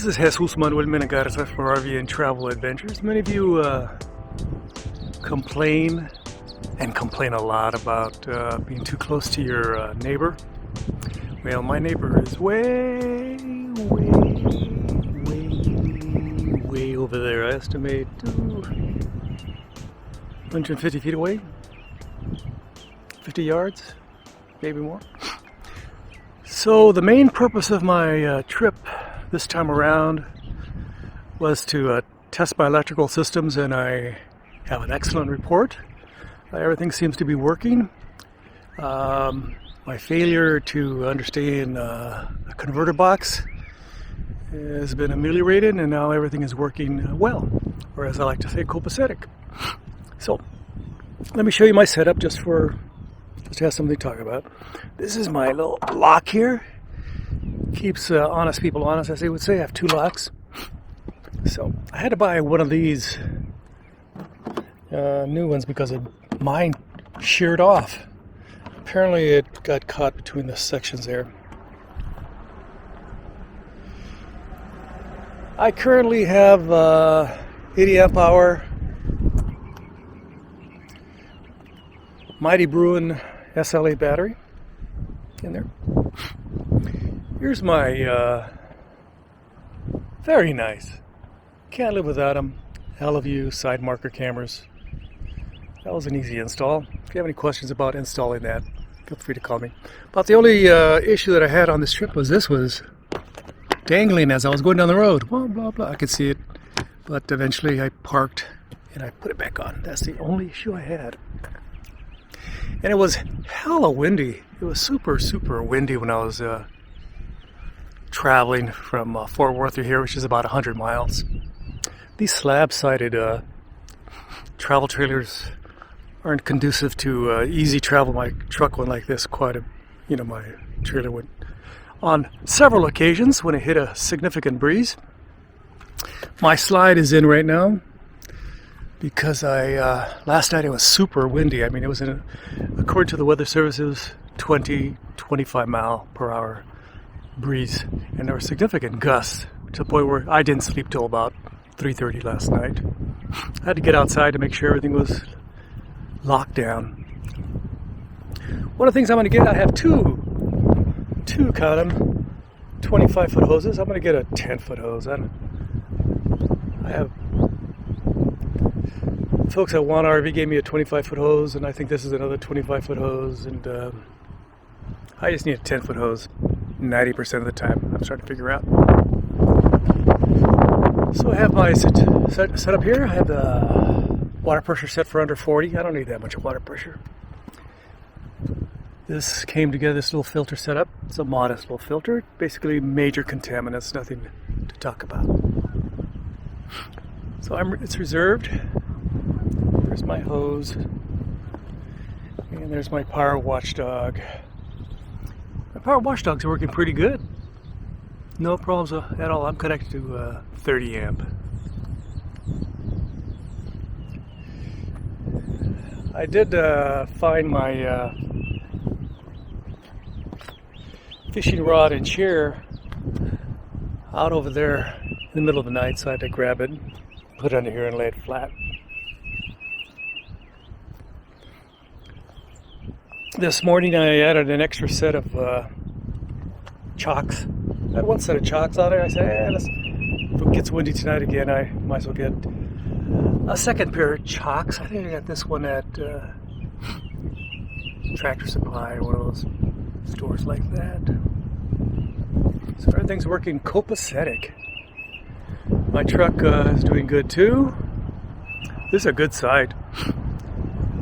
is Jesus Manuel Menegarza for RV and Travel Adventures. Many of you complain a lot about being too close to your neighbor. Well, my neighbor is way over there. I estimate 150 feet away, 50 yards, maybe more. So the main purpose of my trip this time around was to test my electrical systems, and I have an excellent report. Everything seems to be working. My failure to understand a converter box has been ameliorated, and now everything is working well, or as I like to say, copacetic. So let me show you my setup just to have something to talk about. This is my little lock here. Keeps honest people honest, as they would say. I have two locks. So I had to buy one of these new ones because mine sheared off. Apparently it got caught between the sections there. I currently have 80 amp hour Mighty Bruin SLA battery in there. Here's my very nice, can't live without them, Haloview side marker cameras. That was an easy install. If you have any questions about installing that, feel free to call me. But the only issue that I had on this trip was this was dangling as I was going down the road. Blah, blah, blah. I could see it. But eventually I parked and I put it back on. That's the only issue I had. And it was hella windy. It was super, super windy when I was traveling from Fort Worth to here, which is about 100 miles. These slab-sided travel trailers aren't conducive to easy travel. My truck went like this my trailer went on several occasions when it hit a significant breeze. My slide is in right now because last night it was super windy. I mean, it was according to the Weather Service, it was 20-25 mile per hour breeze, and there were significant gusts to the point where I didn't sleep till about 3:30 last night. I had to get outside to make sure everything was locked down. One of the things I'm going to get, I have two count them, 25-foot hoses. I'm going to get a 10-foot hose. I have folks at One RV gave me a 25-foot hose, and I think this is another 25-foot hose, and I just need a 10-foot hose 90% of the time. I'm starting to figure out. So I have my set up here. I have the water pressure set for under 40. I don't need that much water pressure. This came together, this little filter setup. It's a modest little filter. Basically major contaminants, nothing to talk about. So it's reserved. There's my hose. And there's my power watchdog. My power watchdogs are working pretty good. No problems at all. I'm connected to 30 amp. I did find my fishing rod and chair out over there in the middle of the night, so I had to grab it, put it under here and lay it flat. This morning I added an extra set of chocks. I had one set of chocks on there. I said, if it gets windy tonight again, I might as well get a second pair of chocks. I think I got this one at Tractor Supply, or one of those stores like that. So everything's working copacetic. My truck is doing good too. This is a good site.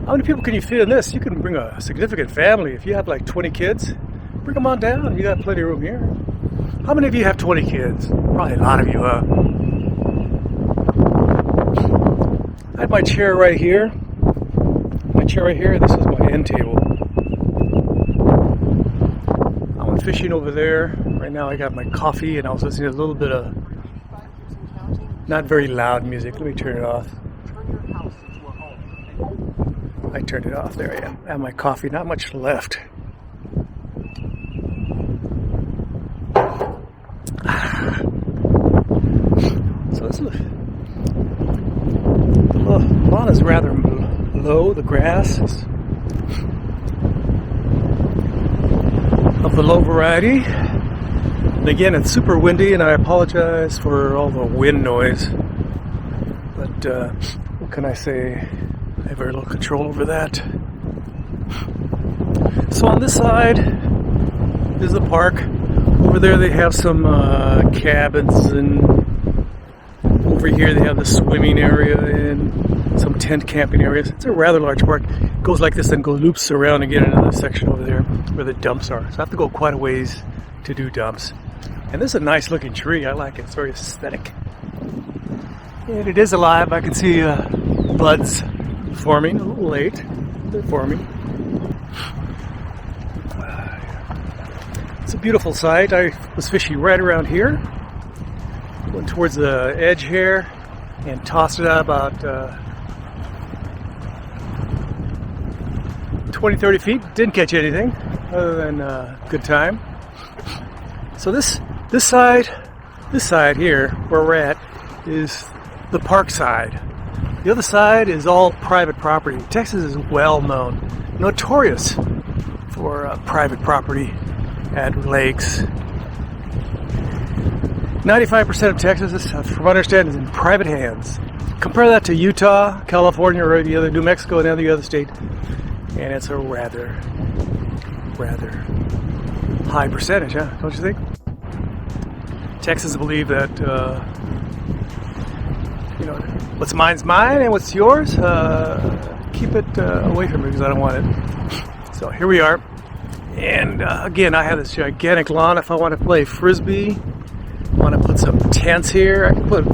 How many people can you fit in this? You can bring a significant family. If you have like 20 kids, bring them on down. You got plenty of room here. How many of you have 20 kids? Probably a lot of you, huh? I have my chair right here. This is my end table. I went fishing over there. Right now I got my coffee and I was listening to a little bit of not very loud music. Let me turn it off. I turned it off. There I am. I have my coffee. Not much left. lawn is rather low. The grass is of the low variety. And again, it's super windy, and I apologize for all the wind noise. But what can I say? I have very little control over that. So on this side is the park. Over there they have some cabins, and over here they have the swimming area and some tent camping areas. It's a rather large park. It goes like this, then goes loops around and get into the section over there where the dumps are. So I have to go quite a ways to do dumps. And this is a nice looking tree. I like it. It's very aesthetic. And it is alive. I can see buds forming. A little late. They're forming. It's a beautiful site. I was fishing right around here. Went towards the edge here and tossed it out about 20-30 feet. Didn't catch anything other than a good time. So this side here where we're at is the park side. The other side is all private property. Texas is well known, notorious for private property at lakes. 95% of Texas, from what I understand, is in private hands. Compare that to Utah, California, or the other New Mexico and the other state, and it's a rather high percentage, huh? Don't you think? Texans believe that what's mine's mine, and what's yours, keep it away from me because I don't want it. So here we are, and again, I have this gigantic lawn. If I want to play frisbee, want to put some tents here, I can put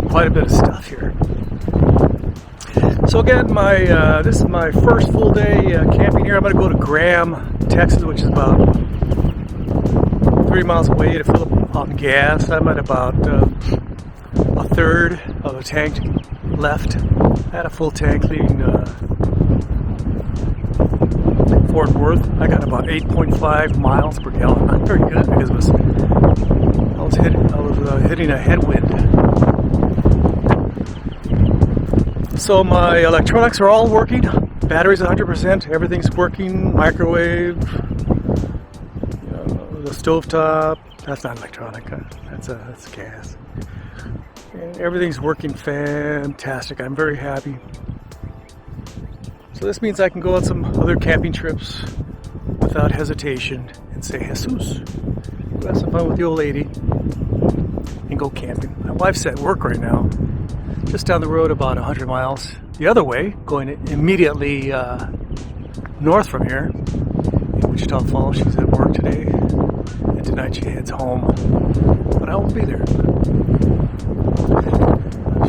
quite a bit of stuff here. So again, this is my first full day camping here. I'm going to go to Graham, Texas, which is about 3 miles away, to fill up on gas. I'm at about a third of a tank left. I had a full tank leaving Fort Worth. I got about 8.5 miles per gallon. Not very good because I was hitting a headwind. So my electronics are all working. Battery's 100%. Everything's working. Microwave, the stovetop. That's not electronic. That's gas. And everything's working fantastic. I'm very happy. So this means I can go on some other camping trips without hesitation and say, Jesus, go have some fun with the old lady and go camping. My wife's at work right now, just down the road about 100 miles the other way, going immediately north from here in Wichita Falls. She's at work today, and tonight she heads home, but I won't be there.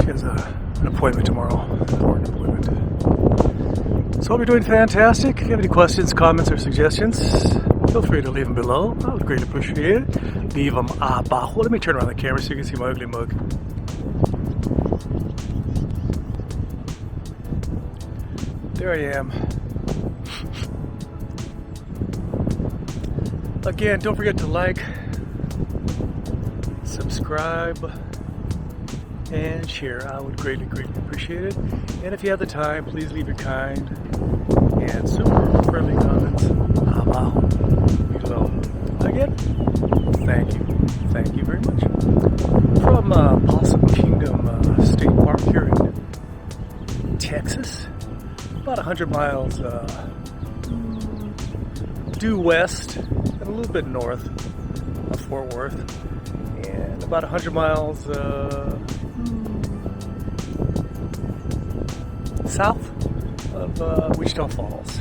She has an appointment tomorrow, an important appointment. So I hope you're doing fantastic. If you have any questions, comments, or suggestions, feel free to leave them below. I would greatly appreciate it. Leave them abajo. Let me turn around the camera so you can see my ugly mug. There I am. Again, don't forget to like, subscribe, and share. I would greatly appreciate it. And if you have the time, please leave your kind and super friendly comments below. Again, thank you very much. From Possum Kingdom State Park here in Texas, about 100 miles due west and a little bit north of Fort Worth, and about 100 miles south of Wichita Falls,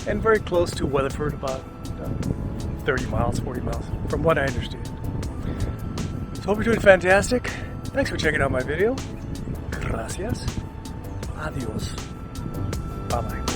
and very close to Weatherford, about 30 miles, 40 miles, from what I understand. So hope you're doing fantastic. Thanks for checking out my video. Gracias. Adios. Bye-bye.